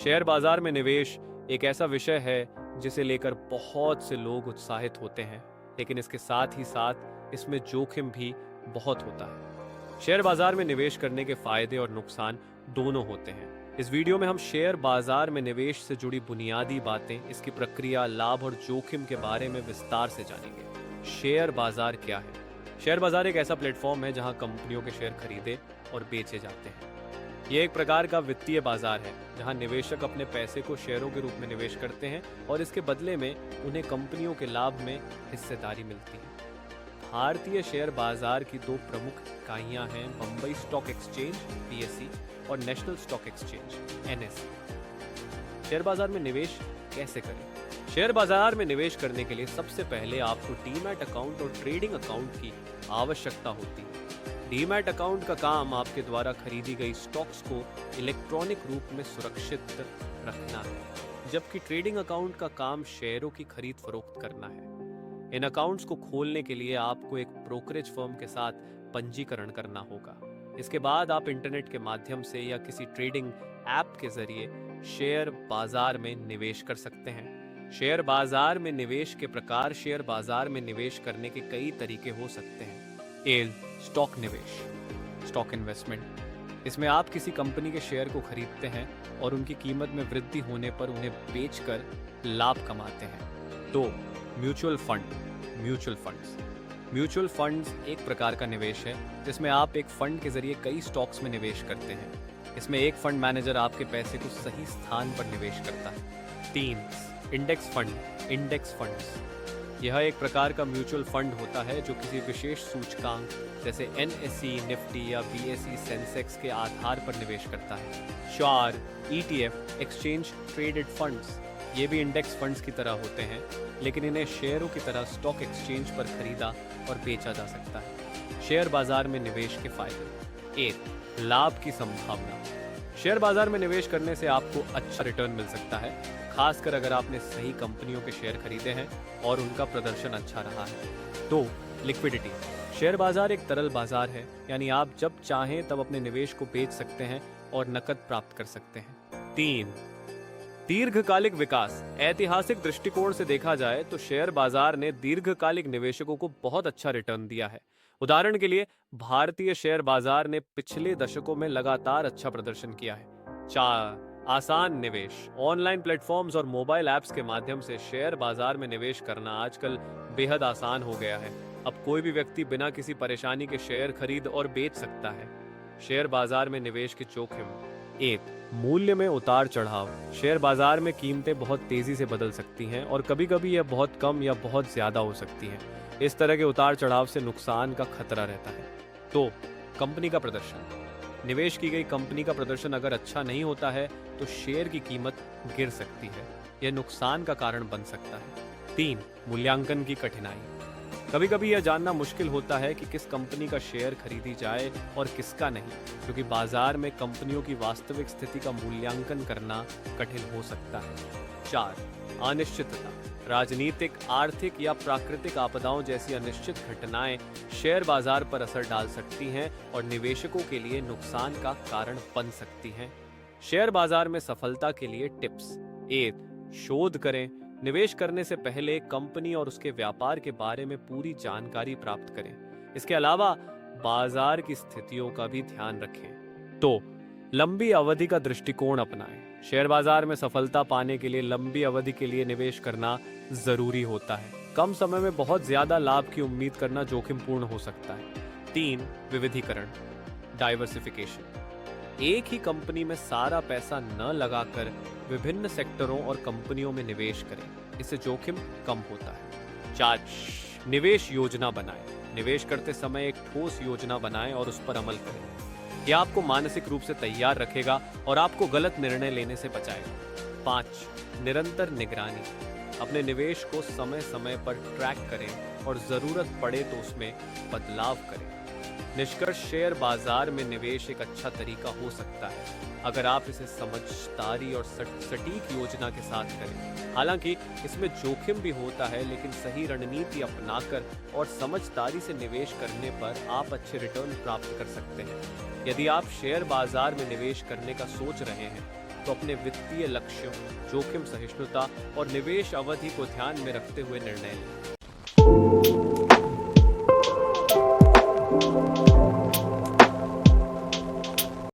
Share बाजार में निवेश एक ऐसा विषय है जिसे लेकर बहुत से लोग उत्साहित होते हैं, लेकिन इसके साथ ही साथ इसमें जोखिम भी बहुत होता है। शेयर बाजार में निवेश करने के फायदे और नुकसान दोनों होते हैं। इस वीडियो में हम शेयर बाजार में निवेश से जुड़ी बुनियादी बातें, इसकी प्रक्रिया, लाभ और जोखिम के बारे में विस्तार से जानेंगे। शेयर बाजार क्या है? शेयर बाजार एक ऐसा प्लेटफॉर्म है जहां कंपनियों के शेयर खरीदे और बेचे जाते हैं। ये एक प्रकार का वित्तीय बाजार है जहां निवेशक अपने पैसे को शेयरों के रूप में निवेश करते हैं और इसके बदले में उन्हें कंपनियों के लाभ में हिस्सेदारी मिलती है। भारतीय शेयर बाजार की दो प्रमुख इकाइयां हैं, बंबई स्टॉक एक्सचेंज BSE और national stock exchange NSE। Share बाजार में निवेश कैसे करें? शेयर बाजार में निवेश करने के लिए सबसे पहले आपको डीमैट अकाउंट और ट्रेडिंग अकाउंट की आवश्यकता होती है। डीमैट अकाउंट का काम आपके द्वारा खरीदी गई स्टॉक्स को इलेक्ट्रॉनिक रूप में सुरक्षित रखना है, जबकि ट्रेडिंग अकाउंट का काम शेयरों की खरीद फरोख्त करना है। इन अकाउंट्स को खोलने के लिए आपको एक ब्रोकरेज फर्म के साथ पंजीकरण करना होगा। इसके बाद आप इंटरनेट के माध्यम से या किसी ट्रेडिंग ऐप के जरिए शेयर बाजार में निवेश कर सकते हैं। शेयर बाजार में निवेश के प्रकार। शेयर बाजार में निवेश करने के कई तरीके हो सकते हैं। स्टॉक निवेश, स्टॉक इन्वेस्टमेंट। इसमें आप किसी कंपनी के शेयर को खरीदते हैं और उनकी कीमत में वृद्धि होने पर उन्हें बेचकर लाभ कमाते हैं। 2. Mutual fund, mutual funds. Mutual funds एक प्रकार का निवेश है जिसमें आप एक फंड के जरिए कई स्टॉक्स में निवेश करते हैं। इसमें एक फंड मैनेजर आपके पैसे को सही स्थान पर निवेश करता है। 3. Index fund, index funds. यह एक प्रकार का म्यूचुअल फंड होता है जो किसी विशेष सूचकांक जैसे NSE, निफ्टी या BSE सेंसेक्स के आधार पर निवेश करता है। 4. ETF, exchange traded funds. ये भी इंडेक्स फंड्स की तरह होते हैं, लेकिन इन्हें शेयरों की तरह स्टॉक एक्सचेंज पर खरीदा और बेचा जा सकता है। शेयर बाजार में निवेश के फायदे। 1. लाभ की संभावना। शेयर बाजार में निवेश करने से आपको अच्छा रिटर्न मिल सकता है, खासकर अगर आपने सही कंपनियों के शेयर खरीदे हैं और उनका प्रदर्शन अच्छा रहा है। 2. लिक्विडिटी। शेयर बाजार एक तरल बाजार है, यानी आप जब चाहें तब अपने निवेश को बेच सकते हैं और नकद प्राप्त कर सकते हैं। 3. दीर्घकालिक विकास। ऐतिहासिक दृष्टिकोण से देखा जाए तो शेयर बाजार ने दीर्घकालिक निवेशकों को बहुत अच्छा रिटर्न दिया है। उदाहरण के लिए भारतीय शेयर बाजार ने पिछले दशकों में लगातार अच्छा प्रदर्शन किया है। 4. आसान निवेश। ऑनलाइन प्लेटफॉर्म्स और मोबाइल ऐप्स के माध्यम से शेयर बाजार में निवेश करना आजकल बेहद आसान हो गया है। अब कोई भी व्यक्ति बिना किसी परेशानी के शेयर खरीद और बेच सकता है। शेयर बाजार में निवेश के जोखिम। 1. मूल्य में उतार चढ़ाव। शेयर बाजार में कीमतें बहुत तेजी से बदल सकती हैं और कभी-कभी यह बहुत कम या बहुत ज्यादा हो सकती हैं। इस तरह के उतार चढ़ाव से नुकसान का खतरा रहता है। 2. कंपनी का प्रदर्शन। निवेश की गई कंपनी का प्रदर्शन अगर अच्छा नहीं होता है तो शेयर की कीमत गिर सकती है। यह नुकसान का कारण बन सकता है। 3. मूल्यांकन की कठिनाई। कभी कभी यह जानना मुश्किल होता है कि किस कंपनी का शेयर खरीदी जाए और किसका नहीं, क्योंकि बाजार में कंपनियों की वास्तविक स्थिति का मूल्यांकन करना कठिन हो सकता है। 4. अनिश्चितता। राजनीतिक, आर्थिक या प्राकृतिक आपदाओं जैसी अनिश्चित घटनाएं शेयर बाजार पर असर डाल सकती हैं और निवेशकों के लिए नुकसान का कारण बन सकती हैं। शेयर बाजार में सफलता के लिए टिप्स। 1. शोध करें। निवेश करने से पहले कंपनी और उसके व्यापार के बारे में पूरी जानकारी प्राप्त करें। इसके अलावा बाजार की स्थितियों का भी ध्यान रखें। 2. लंबी अवधि का दृष्टिकोण अपनाएं। शेयर बाजार में सफलता पाने के लिए लंबी अवधि के लिए निवेश करना जरूरी होता है। कम समय में बहुत ज्यादा लाभ की उम्मीद करना जोखिमपूर्ण हो सकता है। 3. विविधीकरण, डाइवर्सिफिकेशन। एक ही कंपनी में सारा पैसा न लगाकर विभिन्न सेक्टरों और कंपनियों में निवेश करें, इससे जोखिम कम होता है। 4. निवेश योजना बनाएं। निवेश करते समय एक ठोस योजना बनाएं और उस पर अमल करें। यह आपको मानसिक रूप से तैयार रखेगा और आपको गलत निर्णय लेने से बचाएगा। 5. निरंतर निगरानी। अपने निवेश को समय समय पर ट्रैक करें और जरूरत पड़े तो उसमें बदलाव करें। निष्कर्ष, शेयर बाजार में निवेश एक अच्छा तरीका हो सकता है अगर आप इसे समझदारी और सटीक योजना के साथ करें। हालांकि इसमें जोखिम भी होता है, लेकिन सही रणनीति अपनाकर और समझदारी से निवेश करने पर आप अच्छे रिटर्न प्राप्त कर सकते हैं। यदि आप शेयर बाजार में निवेश करने का सोच रहे हैं तो अपने वित्तीय लक्ष्यों, जोखिम सहिष्णुता और निवेश अवधि को ध्यान में रखते हुए निर्णय लें।